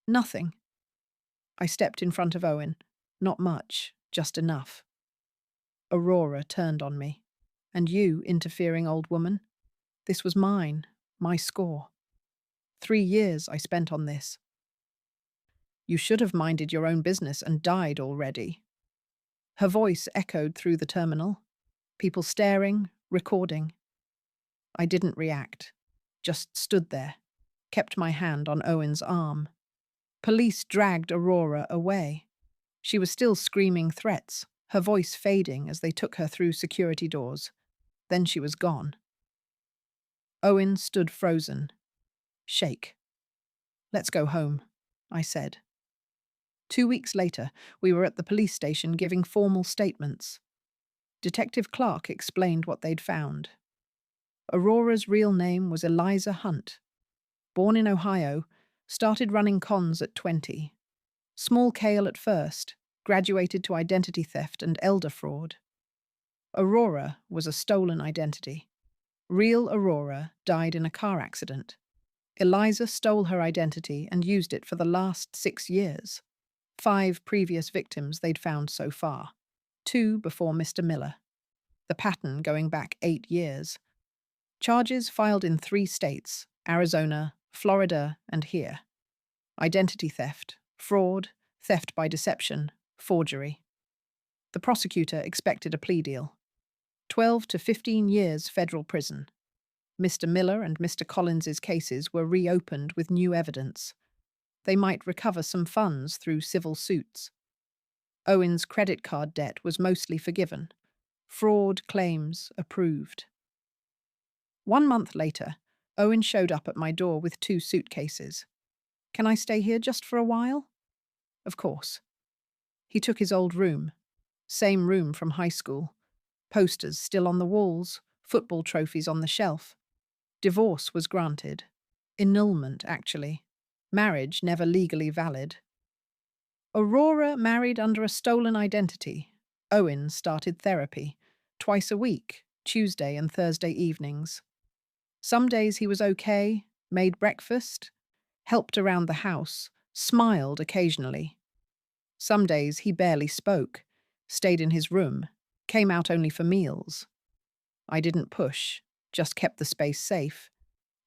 Nothing. I stepped in front of Owen. Not much, just enough. Aurora turned on me. And you, interfering old woman? This was mine, my score. 3 years I spent on this. You should have minded your own business and died already. Her voice echoed through the terminal. People staring, recording. I didn't react, just stood there, kept my hand on Owen's arm. Police dragged Aurora away. She was still screaming threats, her voice fading as they took her through security doors. Then she was gone. Owen stood frozen. Shake. Let's go home, I said. 2 weeks later, we were at the police station giving formal statements. Detective Clark explained what they'd found. Aurora's real name was Eliza Hunt. Born in Ohio, started running cons at 20. Small scale at first, graduated to identity theft and elder fraud. Aurora was a stolen identity. Real Aurora died in a car accident. Eliza stole her identity and used it for the last 6 years. 5 previous victims they'd found so far. 2 before Mr. Miller. The pattern going back 8 years. Charges filed in 3 states, Arizona, Florida, and here. Identity theft, fraud, theft by deception, forgery. The prosecutor expected a plea deal. 12 to 15 years federal prison. Mr. Miller and Mr. Collins's cases were reopened with new evidence. They might recover some funds through civil suits. Owen's credit card debt was mostly forgiven. Fraud claims approved. 1 month later, Owen showed up at my door with 2 suitcases. Can I stay here just for a while? Of course. He took his old room. Same room from high school. Posters still on the walls, football trophies on the shelf. Divorce was granted. Annulment, actually. Marriage never legally valid. Aurora married under a stolen identity. Owen started therapy. Twice a week, Tuesday and Thursday evenings. Some days he was okay, made breakfast, helped around the house, smiled occasionally. Some days he barely spoke, stayed in his room, came out only for meals. I didn't push, just kept the space safe,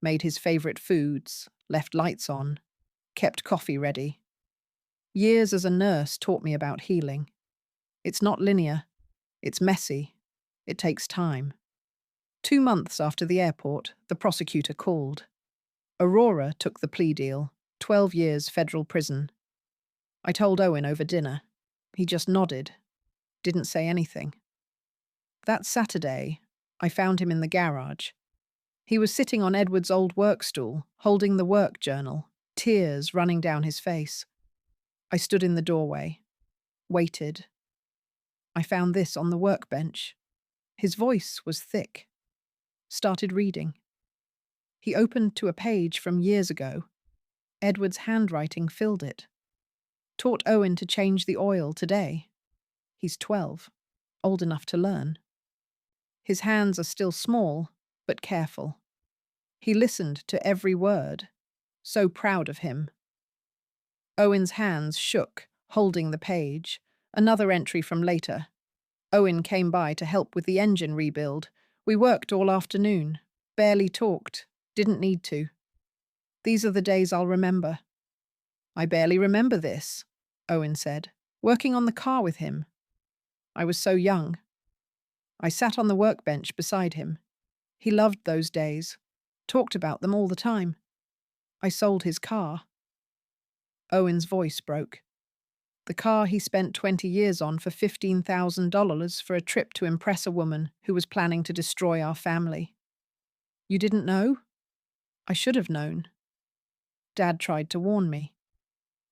made his favorite foods, left lights on, kept coffee ready. Years as a nurse taught me about healing. It's not linear. It's messy. It takes time. 2 months after the airport, the prosecutor called. Aurora took the plea deal, 12 years federal prison. I told Owen over dinner. He just nodded, didn't say anything. That Saturday, I found him in the garage. He was sitting on Edward's old work stool, holding the work journal, tears running down his face. I stood in the doorway, waited. I found this on the workbench. His voice was thick. Started reading. He opened to a page from years ago. Edward's handwriting filled it. Taught Owen to change the oil today. He's 12, old enough to learn. His hands are still small, but careful. He listened to every word. So proud of him. Owen's hands shook, holding the page. Another entry from later. Owen came by to help with the engine rebuild. We worked all afternoon. Barely talked. Didn't need to. These are the days I'll remember. I barely remember this, Owen said, working on the car with him. I was so young. I sat on the workbench beside him. He loved those days. Talked about them all the time. I sold his car. Owen's voice broke. The car he spent 20 years on for $15,000 for a trip to impress a woman who was planning to destroy our family. You didn't know? I should have known. Dad tried to warn me.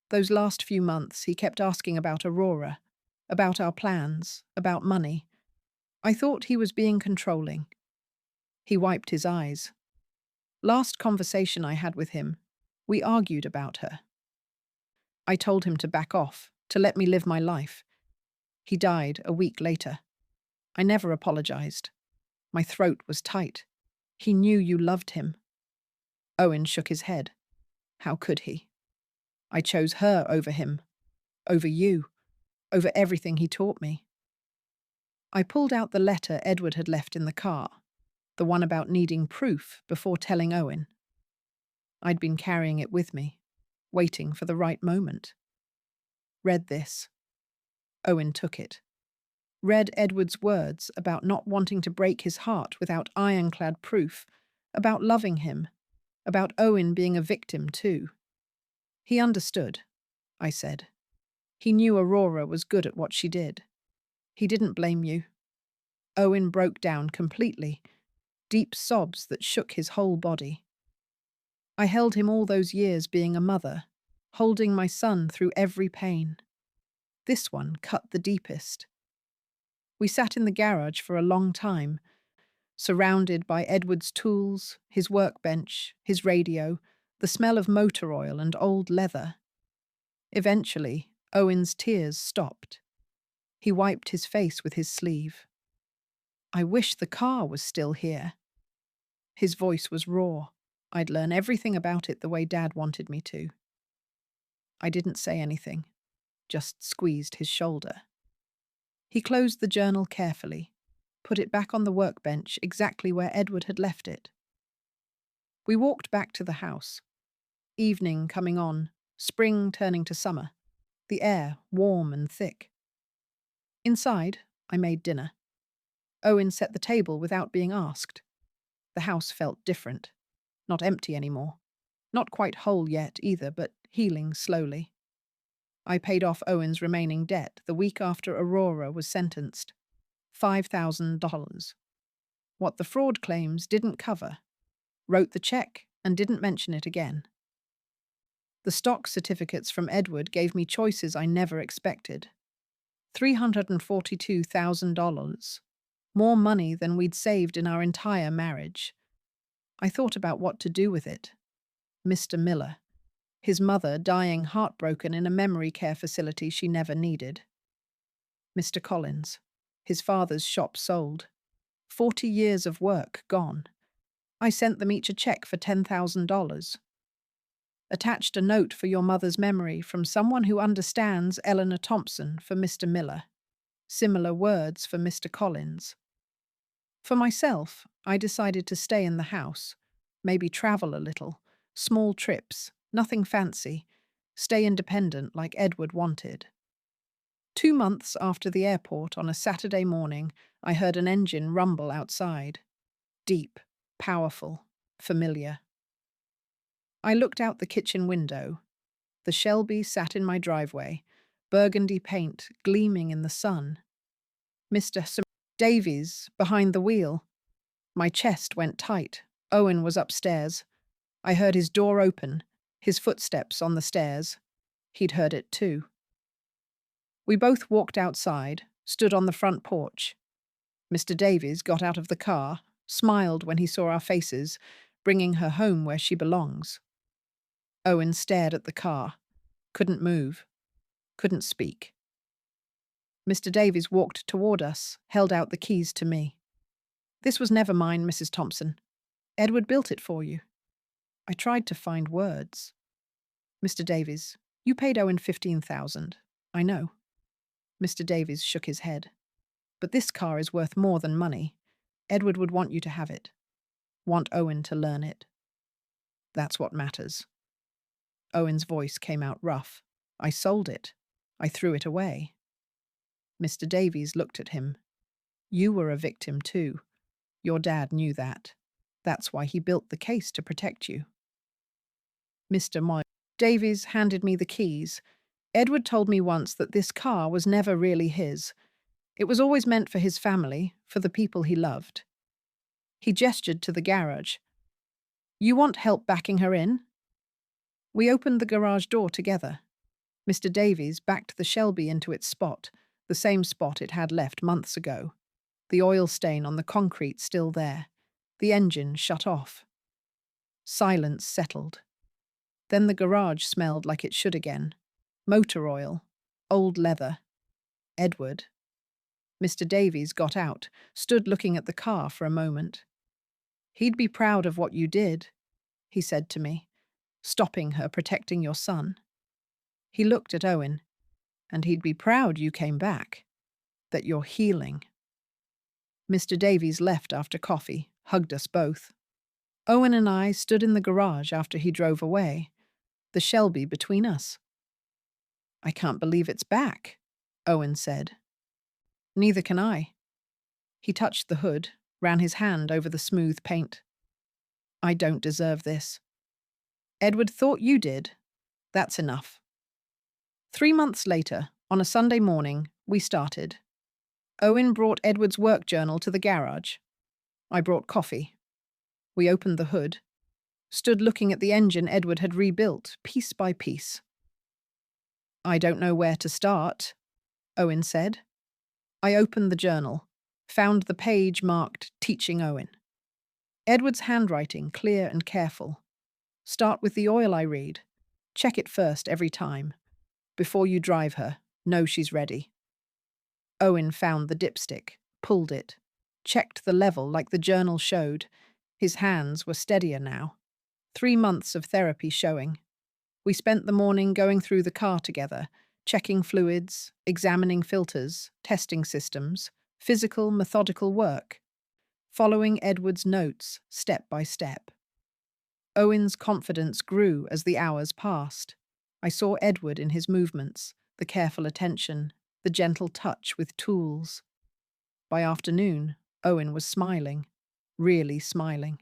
Those last few months, he kept asking about Aurora, about our plans, about money. I thought he was being controlling. He wiped his eyes. Last conversation I had with him, we argued about her. I told him to back off, to let me live my life. He died a week later. I never apologized. My throat was tight. He knew you loved him. Owen shook his head. How could he? I chose her over him, over you, over everything he taught me. I pulled out the letter Edward had left in the car, the one about needing proof before telling Owen. I'd been carrying it with me, waiting for the right moment. Read this. Owen took it. Read Edward's words about not wanting to break his heart without ironclad proof, about loving him, about Owen being a victim too. He understood, I said. He knew Aurora was good at what she did. He didn't blame you. Owen broke down completely, deep sobs that shook his whole body. I held him all those years being a mother, holding my son through every pain. This one cut the deepest. We sat in the garage for a long time, surrounded by Edward's tools, his workbench, his radio, the smell of motor oil and old leather. Eventually, Owen's tears stopped. He wiped his face with his sleeve. I wish the car was still here. His voice was raw. I'd learn everything about it the way Dad wanted me to. I didn't say anything, just squeezed his shoulder. He closed the journal carefully, put it back on the workbench exactly where Edward had left it. We walked back to the house. Evening coming on, spring turning to summer, the air warm and thick. Inside, I made dinner. Owen set the table without being asked. The house felt different, not empty anymore. Not quite whole yet either, but healing slowly. I paid off Owen's remaining debt the week after Aurora was sentenced. $5,000. What the fraud claims didn't cover. Wrote the check and didn't mention it again. The stock certificates from Edward gave me choices I never expected. $342,000. More money than we'd saved in our entire marriage. I thought about what to do with it. Mr. Miller. His mother dying heartbroken in a memory care facility she never needed. Mr. Collins. His father's shop sold. 40 years of work gone. I sent them each a check for $10,000. Attached a note for your mother's memory from someone who understands Eleanor Thompson for Mr. Miller. Similar words for Mr. Collins. For myself, I decided to stay in the house, maybe travel a little, small trips, nothing fancy, stay independent like Edward wanted. 2 months after the airport on a Saturday morning, I heard an engine rumble outside. Deep, powerful, familiar. I looked out the kitchen window. The Shelby sat in my driveway, burgundy paint gleaming in the sun. Mr. Davies behind the wheel. My chest went tight. Owen was upstairs. I heard his door open, his footsteps on the stairs. He'd heard it too. We both walked outside, stood on the front porch. Mr. Davies got out of the car, smiled when he saw our faces, bringing her home where she belongs. Owen stared at the car, couldn't move, couldn't speak. Mr. Davies walked toward us, held out the keys to me. This was never mine, Mrs. Thompson. Edward built it for you. I tried to find words. Mr. Davies, you paid Owen $15,000. I know. Mr. Davies shook his head. But this car is worth more than money. Edward would want you to have it. Want Owen to learn it. That's what matters. Owen's voice came out rough. I sold it. I threw it away. Mr. Davies looked at him. You were a victim too. Your dad knew that. That's why he built the case to protect you. Mr. Davies handed me the keys. Edward told me once that this car was never really his. It was always meant for his family, for the people he loved. He gestured to the garage. You want help backing her in? We opened the garage door together. Mr. Davies backed the Shelby into its spot, the same spot it had left months ago. The oil stain on the concrete still there. The engine shut off. Silence settled. Then the garage smelled like it should again. Motor oil. Old leather. Edward. Mr. Davies got out, stood looking at the car for a moment. He'd be proud of what you did, he said to me, stopping her protecting your son. He looked at Owen, and he'd be proud you came back, that you're healing. Mr. Davies left after coffee, hugged us both. Owen and I stood in the garage after he drove away, the Shelby between us. "I can't believe it's back," Owen said. "Neither can I." He touched the hood, ran his hand over the smooth paint. "I don't deserve this." "Edward thought you did. That's enough." 3 months later, on a Sunday morning, we started. Owen brought Edward's work journal to the garage. I brought coffee. We opened the hood, stood looking at the engine Edward had rebuilt, piece by piece. "I don't know where to start," Owen said. I opened the journal, found the page marked Teaching Owen. Edward's handwriting, clear and careful. "Start with the oil," I read. "Check it first every time. Before you drive her, know she's ready." Owen found the dipstick, pulled it, checked the level like the journal showed. His hands were steadier now. 3 months of therapy showing. We spent the morning going through the car together, checking fluids, examining filters, testing systems, physical, methodical work, following Edward's notes step by step. Owen's confidence grew as the hours passed. I saw Edward in his movements, the careful attention, the gentle touch with tools. By afternoon, Owen was smiling, really smiling.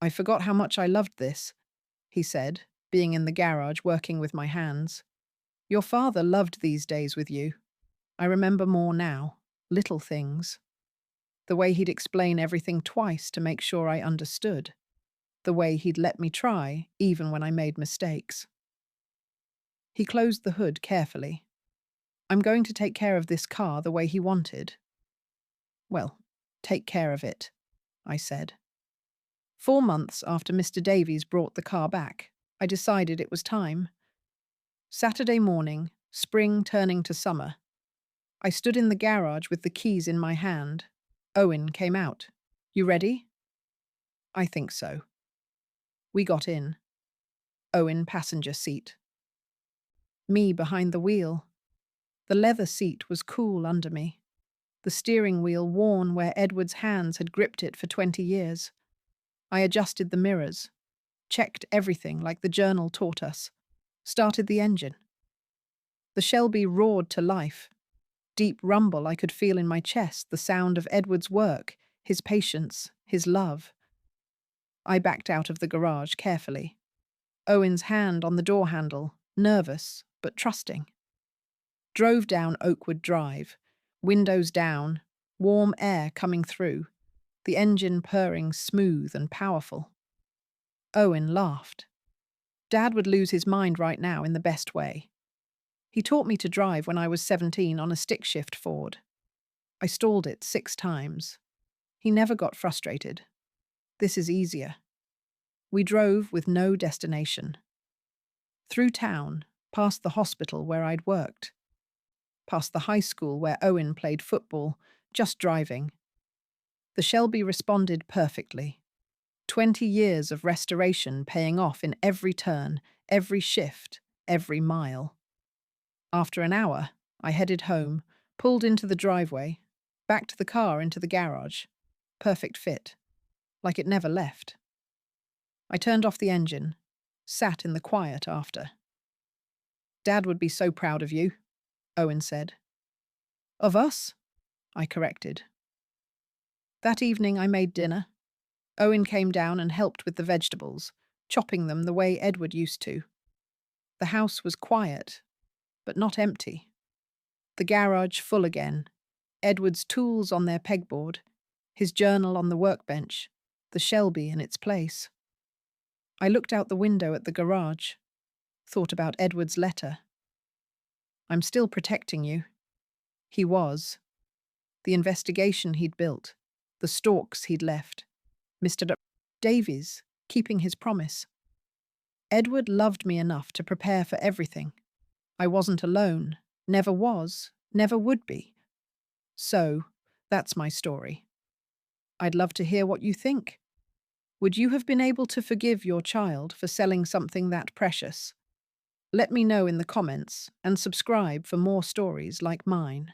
"I forgot how much I loved this," he said, being in the garage working with my hands. "Your father loved these days with you. I remember more now, little things. The way he'd explain everything twice to make sure I understood. The way he'd let me try, even when I made mistakes." He closed the hood carefully. "I'm going to take care of this car the way he wanted." "Well, take care of it," I said. 4 months after Mr. Davies brought the car back, I decided it was time. Saturday morning, spring turning to summer. I stood in the garage with the keys in my hand. Owen came out. "You ready?" "I think so." We got in. Owen passenger seat. Me behind the wheel. The leather seat was cool under me. The steering wheel worn where Edward's hands had gripped it for 20 years. I adjusted the mirrors, checked everything like the journal taught us, started the engine. The Shelby roared to life. Deep rumble I could feel in my chest, the sound of Edward's work, his patience, his love. I backed out of the garage carefully. Owen's hand on the door handle, nervous but trusting. Drove down Oakwood Drive, windows down, warm air coming through, the engine purring smooth and powerful. Owen laughed. Dad would lose his mind right now in the best way. He taught me to drive when I was 17 on a stick-shift Ford. I stalled it 6 times. He never got frustrated. This is easier. We drove with no destination. Through town, past the hospital where I'd worked. Past the high school where Owen played football, just driving. The Shelby responded perfectly. 20 years of restoration paying off in every turn, every shift, every mile. After an hour, I headed home, pulled into the driveway, backed the car into the garage. Perfect fit. Like it never left. I turned off the engine, sat in the quiet after. "Dad would be so proud of you," Owen said. "Of us?" I corrected. That evening I made dinner. Owen came down and helped with the vegetables, chopping them the way Edward used to. The house was quiet, but not empty. The garage full again, Edward's tools on their pegboard, his journal on the workbench, the Shelby in its place. I looked out the window at the garage, thought about Edward's letter. "I'm still protecting you." He was. The investigation he'd built, the stalks he'd left, Mr. Davies keeping his promise. Edward loved me enough to prepare for everything. I wasn't alone, never was, never would be. So, that's my story. I'd love to hear what you think. Would you have been able to forgive your child for selling something that precious? Let me know in the comments and subscribe for more stories like mine.